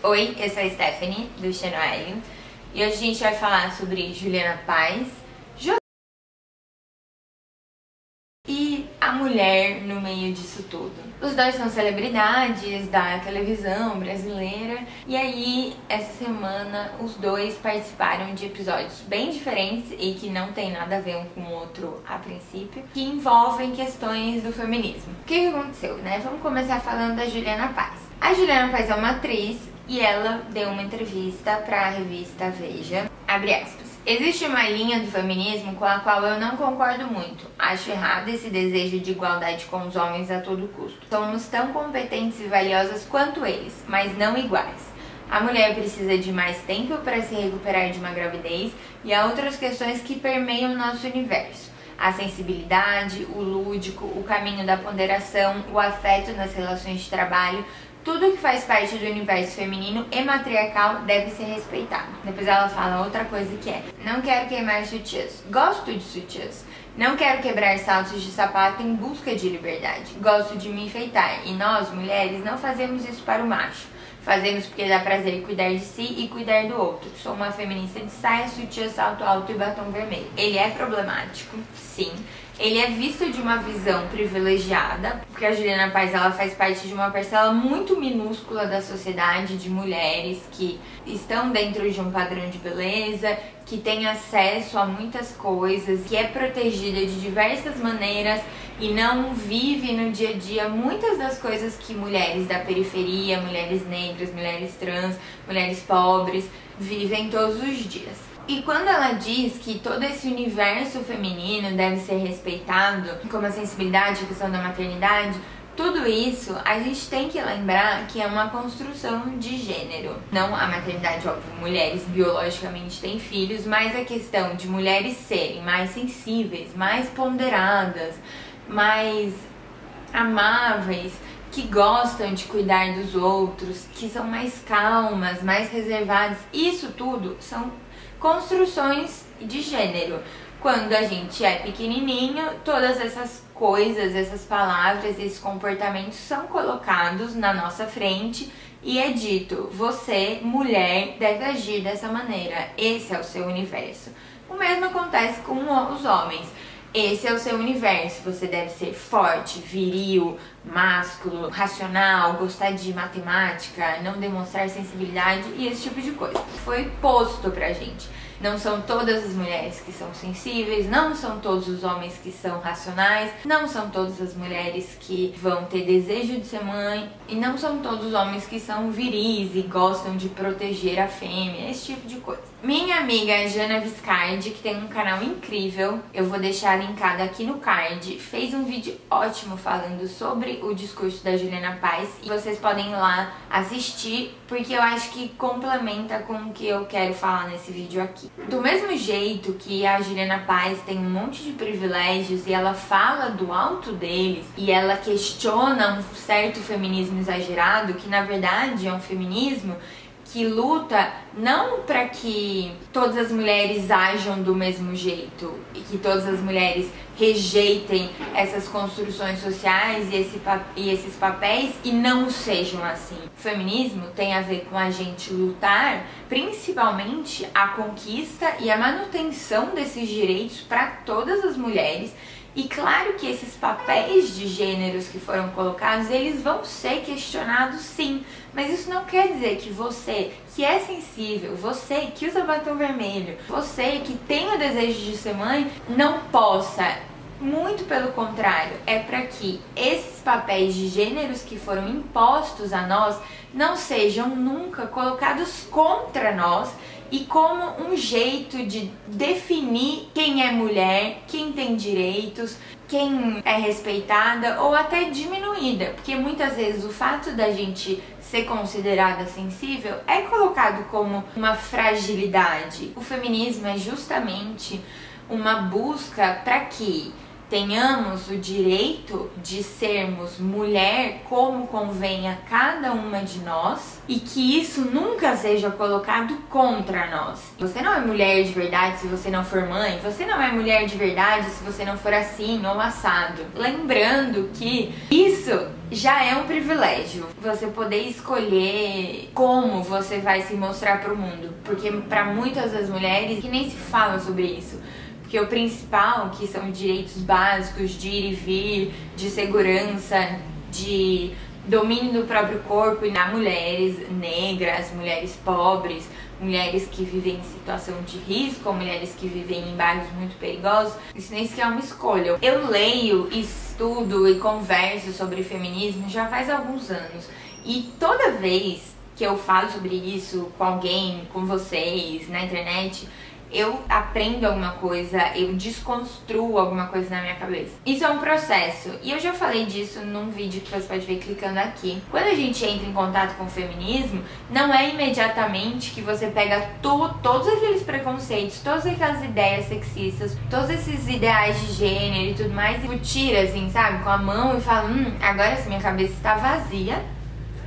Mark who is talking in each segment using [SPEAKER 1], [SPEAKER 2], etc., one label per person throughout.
[SPEAKER 1] Oi, eu sou a Stephanie, do Channel, e hoje a gente vai falar sobre Juliana Paz e a mulher no meio disso tudo. Os dois são celebridades da televisão brasileira, e aí essa semana os dois participaram de episódios bem diferentes e que não tem nada a ver um com o outro a princípio, que envolvem questões do feminismo. O que aconteceu, né? Vamos começar falando da Juliana Paz. A Juliana Paz é uma atriz e ela deu uma entrevista para a revista Veja, abre aspas. Existe uma linha do feminismo com a qual eu não concordo muito. Acho errado esse desejo de igualdade com os homens a todo custo. Somos tão competentes e valiosas quanto eles, mas não iguais. A mulher precisa de mais tempo para se recuperar de uma gravidez e há outras questões que permeiam o nosso universo. A sensibilidade, o lúdico, o caminho da ponderação, o afeto nas relações de trabalho, tudo que faz parte do universo feminino e matriarcal deve ser respeitado. Depois ela fala outra coisa que é: não quero queimar sutiãs, gosto de sutiãs. Não quero quebrar saltos de sapato em busca de liberdade. Gosto de me enfeitar e nós, mulheres, não fazemos isso para o macho. Fazemos porque dá prazer cuidar de si e cuidar do outro. Sou uma feminista de saia, sutiã, salto alto e batom vermelho. Ele é problemático, sim. Ele é visto de uma visão privilegiada, porque a Juliana Paz ela faz parte de uma parcela muito minúscula da sociedade, de mulheres que estão dentro de um padrão de beleza, que tem acesso a muitas coisas, que é protegida de diversas maneiras e não vive no dia a dia muitas das coisas que mulheres da periferia, mulheres negras, mulheres trans, mulheres pobres vivem todos os dias. E quando ela diz que todo esse universo feminino deve ser respeitado, como a sensibilidade, a questão da maternidade, tudo isso a gente tem que lembrar que é uma construção de gênero. Não a maternidade, óbvio, mulheres biologicamente têm filhos, mas a questão de mulheres serem mais sensíveis, mais ponderadas, mais amáveis, que gostam de cuidar dos outros, que são mais calmas, mais reservadas, isso tudo são construções de gênero. Quando a gente é pequenininho, todas essas coisas, essas palavras, esses comportamentos são colocados na nossa frente e é dito: você, mulher, deve agir dessa maneira, esse é o seu universo. O mesmo acontece com os homens. Esse é o seu universo, você deve ser forte, viril, másculo, racional, gostar de matemática, não demonstrar sensibilidade e esse tipo de coisa. Foi posto pra gente. Não são todas as mulheres que são sensíveis, não são todos os homens que são racionais, não são todas as mulheres que vão ter desejo de ser mãe e não são todos os homens que são viris e gostam de proteger a fêmea, esse tipo de coisa. Minha amiga Jana Viscardi, que tem um canal incrível, eu vou deixar linkado aqui no card, fez um vídeo ótimo falando sobre o discurso da Juliana Paz e vocês podem ir lá assistir, porque eu acho que complementa com o que eu quero falar nesse vídeo aqui. Do mesmo jeito que a Juliana Paz tem um monte de privilégios e ela fala do alto deles e ela questiona um certo feminismo exagerado, que na verdade é um feminismo que luta não para que todas as mulheres ajam do mesmo jeito e que todas as mulheres rejeitem essas construções sociais e esses papéis e não sejam assim. O feminismo tem a ver com a gente lutar principalmente a conquista e a manutenção desses direitos para todas as mulheres. E claro que esses papéis de gêneros que foram colocados, eles vão ser questionados sim, mas isso não quer dizer que você, que é sensível, você que usa batom vermelho, você que tem o desejo de ser mãe, não possa. Muito pelo contrário, é para que esses papéis de gêneros que foram impostos a nós não sejam nunca colocados contra nós e como um jeito de definir quem é mulher, quem tem direitos, quem é respeitada ou até diminuída, porque muitas vezes o fato da gente ser considerada sensível é colocado como uma fragilidade. O feminismo é justamente uma busca para que tenhamos o direito de sermos mulher como convém a cada uma de nós e que isso nunca seja colocado contra nós. Você não é mulher de verdade se você não for mãe, você não é mulher de verdade se você não for assim ou assado. Lembrando que isso já é um privilégio, você poder escolher como você vai se mostrar para o mundo, porque para muitas das mulheres que nem se fala sobre isso. Porque o principal, que são direitos básicos de ir e vir, de segurança, de domínio do próprio corpo, e mulheres negras, mulheres pobres, mulheres que vivem em situação de risco, ou mulheres que vivem em bairros muito perigosos, isso nem sequer é uma escolha. Eu leio, estudo e converso sobre feminismo já faz alguns anos, e toda vez que eu falo sobre isso com alguém, com vocês, na internet, eu aprendo alguma coisa, eu desconstruo alguma coisa na minha cabeça. Isso é um processo, e eu já falei disso num vídeo que você pode ver clicando aqui. Quando a gente entra em contato com o feminismo, não é imediatamente que você pega todos aqueles preconceitos, todas aquelas ideias sexistas, todos esses ideais de gênero e tudo mais, e tira assim, sabe, com a mão e fala, agora sim, minha cabeça está vazia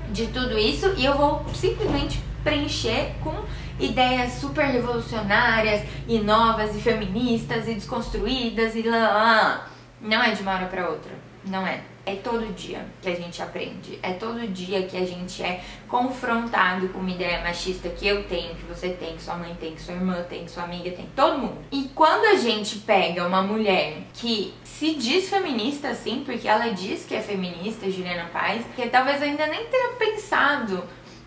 [SPEAKER 1] de tudo isso e eu vou simplesmente preencher com ideias super revolucionárias e novas e feministas e desconstruídas e lá. Não é de uma hora pra outra, não é. É todo dia que a gente aprende, é todo dia que a gente é confrontado com uma ideia machista que eu tenho, que você tem, que sua mãe tem, que sua irmã tem, que sua amiga tem, todo mundo. E quando a gente pega uma mulher que se diz feminista assim, porque ela diz que é feminista, Juliana Paz, que talvez ainda nem tenha pensado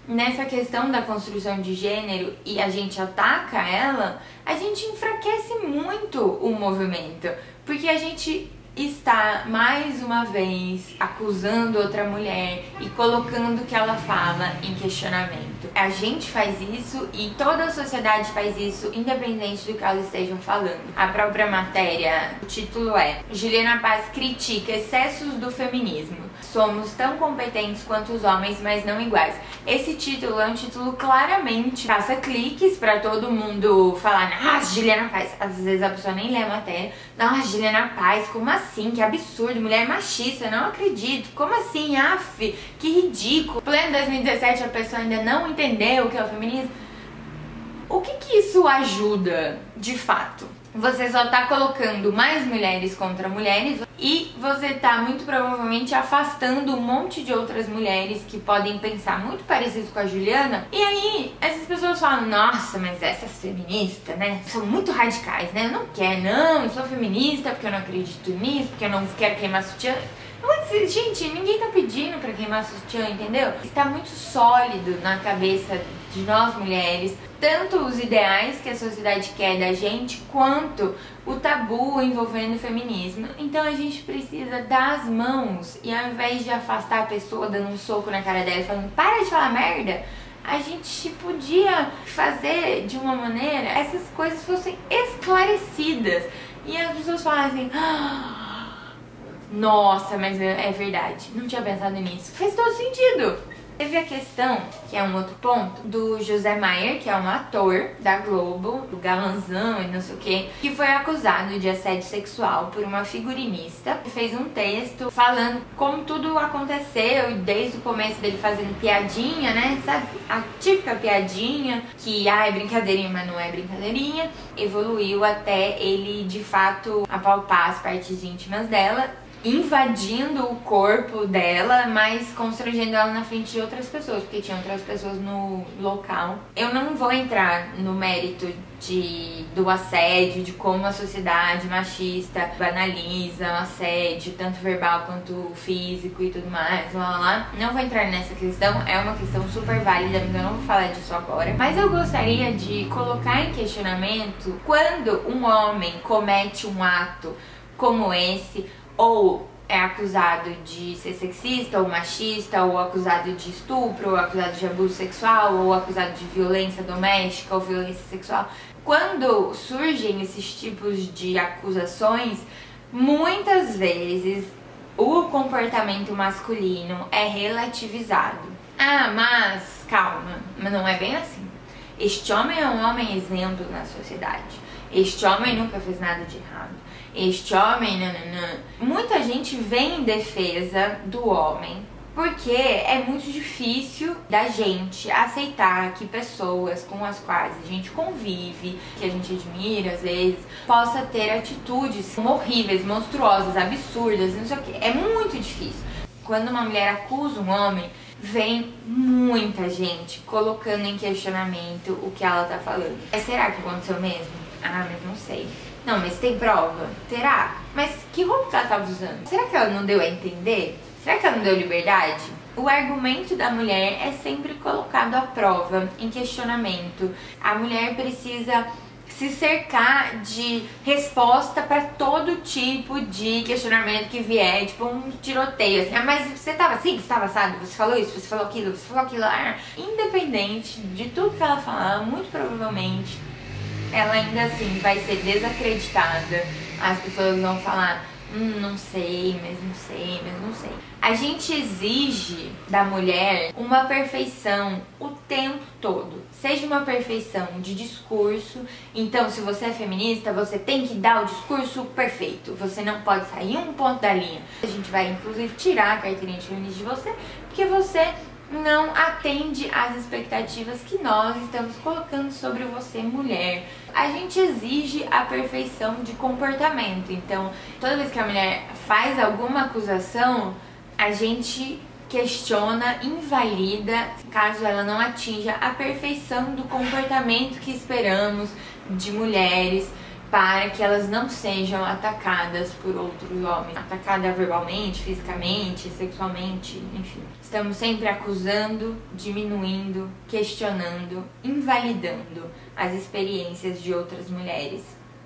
[SPEAKER 1] nessa questão da construção de gênero e a gente ataca ela, a gente enfraquece muito o movimento, porque a gente está mais uma vez acusando outra mulher e colocando o que ela fala em questionamento. A gente faz isso e toda a sociedade faz isso, independente do que ela esteja falando. A própria matéria, o título é Juliana Paz critica excessos do feminismo. Somos tão competentes quanto os homens, mas não iguais. Esse título é um título claramente caça cliques pra todo mundo falar, nossa, Juliana Paz. Às vezes a pessoa nem lê a matéria. Nossa, Juliana Paz, como assim? Que absurdo, mulher machista, não acredito. Como assim? Aff, que ridículo. Pleno 2017 a pessoa ainda não entendeu o que é o feminismo. O que isso ajuda, de fato? Você só tá colocando mais mulheres contra mulheres e você tá muito provavelmente afastando um monte de outras mulheres que podem pensar muito parecido com a Juliana. E aí essas pessoas falam, nossa, mas essas feministas, né, são muito radicais, né? Eu não quero, não, eu sou feminista porque eu não acredito nisso, porque eu não quero queimar sutiã. Gente, ninguém tá pedindo pra queimar sutiã, entendeu? Está muito sólido na cabeça de nós mulheres, tanto os ideais que a sociedade quer da gente, quanto o tabu envolvendo o feminismo. Então a gente precisa dar as mãos e ao invés de afastar a pessoa dando um soco na cara dela e falando, para de falar merda, a gente podia fazer de uma maneira essas coisas fossem esclarecidas. E as pessoas falam assim, nossa, mas é verdade, não tinha pensado nisso. Faz todo sentido. Teve a questão, que é um outro ponto, do José Maier, que é um ator da Globo, do galanzão e não sei o que foi acusado de assédio sexual por uma figurinista que fez um texto falando como tudo aconteceu, desde o começo dele fazendo piadinha, né, sabe? A típica piadinha, que é brincadeirinha, mas não é brincadeirinha, evoluiu até ele, de fato, apalpar as partes íntimas dela, invadindo o corpo dela, mas constrangendo ela na frente de outras pessoas, porque tinha outras pessoas no local. Eu não vou entrar no mérito do assédio, de como a sociedade machista banaliza o assédio, tanto verbal quanto físico e tudo mais, lá. Não vou entrar nessa questão, é uma questão super válida, mas eu não vou falar disso agora. Mas eu gostaria de colocar em questionamento quando um homem comete um ato como esse, ou é acusado de ser sexista ou machista, ou acusado de estupro, ou acusado de abuso sexual, ou acusado de violência doméstica ou violência sexual. Quando surgem esses tipos de acusações, muitas vezes o comportamento masculino é relativizado. Ah, mas calma, mas não é bem assim. Este homem é um homem exemplo na sociedade. este homem nunca fez nada de errado, este homem, nananã. Muita gente vem em defesa do homem, porque é muito difícil da gente aceitar que pessoas com as quais a gente convive, que a gente admira às vezes, possa ter atitudes horríveis, monstruosas, absurdas, não sei o que. É muito difícil. Quando uma mulher acusa um homem, vem muita gente colocando em questionamento o que ela tá falando. Mas será que aconteceu mesmo? Ah, mas não sei. Não, mas tem prova? Será? Mas que roupa que ela tava usando? Será que ela não deu a entender? Será que ela não deu liberdade? O argumento da mulher é sempre colocado à prova, em questionamento. A mulher precisa se cercar de resposta para todo tipo de questionamento que vier, tipo um tiroteio, assim, ah, mas você tava assim, você tava assado, você falou isso, você falou aquilo, independente de tudo que ela falar, muito provavelmente ela ainda assim vai ser desacreditada, as pessoas vão falar, não sei, mas não sei, mas não sei. A gente exige da mulher uma perfeição o tempo todo. Seja uma perfeição de discurso, então se você é feminista, você tem que dar o discurso perfeito. Você não pode sair um ponto da linha. A gente vai inclusive tirar a carteirinha de feminista de você, porque você não atende às expectativas que nós estamos colocando sobre você, mulher. A gente exige a perfeição de comportamento. Então, toda vez que a mulher faz alguma acusação, a gente questiona, invalida, caso ela não atinja a perfeição do comportamento que esperamos de mulheres, para que elas não sejam atacadas por outros homens, atacada verbalmente, fisicamente, sexualmente, enfim. Estamos sempre acusando, diminuindo, questionando, invalidando as experiências de outras mulheres.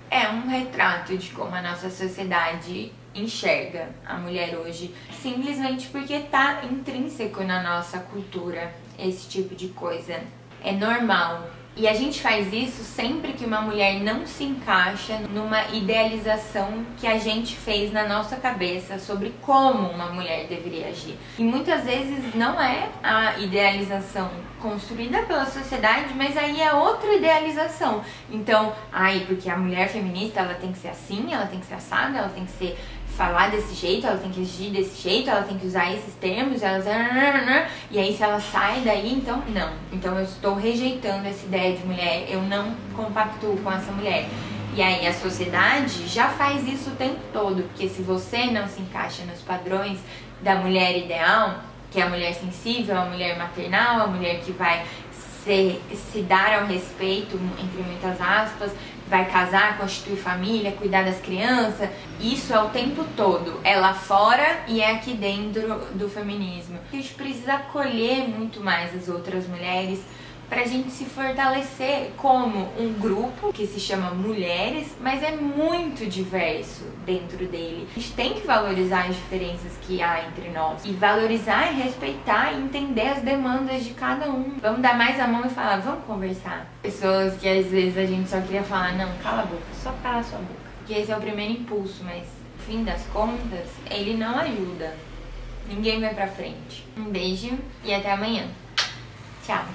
[SPEAKER 1] É um retrato de como a nossa sociedade enxerga a mulher hoje, simplesmente porque está intrínseco na nossa cultura esse tipo de coisa. É normal. E a gente faz isso sempre que uma mulher não se encaixa numa idealização que a gente fez na nossa cabeça sobre como uma mulher deveria agir. E muitas vezes não é a idealização construída pela sociedade, mas aí é outra idealização. Então, porque a mulher feminista ela tem que ser assim, ela tem que ser assada, ela tem que ser falar desse jeito, ela tem que agir desse jeito, ela tem que usar esses termos, e aí se ela sai daí, então não. Então eu estou rejeitando essa ideia de mulher, eu não compactuo com essa mulher. E aí a sociedade já faz isso o tempo todo, porque se você não se encaixa nos padrões da mulher ideal, que é a mulher sensível, a mulher maternal, a mulher que vai se dar ao respeito, entre muitas aspas, vai casar, constituir família, cuidar das crianças, isso é o tempo todo, é lá fora e é aqui dentro do feminismo. A gente precisa acolher muito mais as outras mulheres pra gente se fortalecer como um grupo que se chama mulheres, mas é muito diverso dentro dele. A gente tem que valorizar as diferenças que há entre nós e valorizar e respeitar e entender as demandas de cada um. Vamos dar mais a mão e falar, vamos conversar. Pessoas que às vezes a gente só queria falar, não, cala a boca, só cala a sua boca. Porque esse é o primeiro impulso, mas no fim das contas, ele não ajuda. Ninguém vai pra frente. Um beijo e até amanhã. Tchau.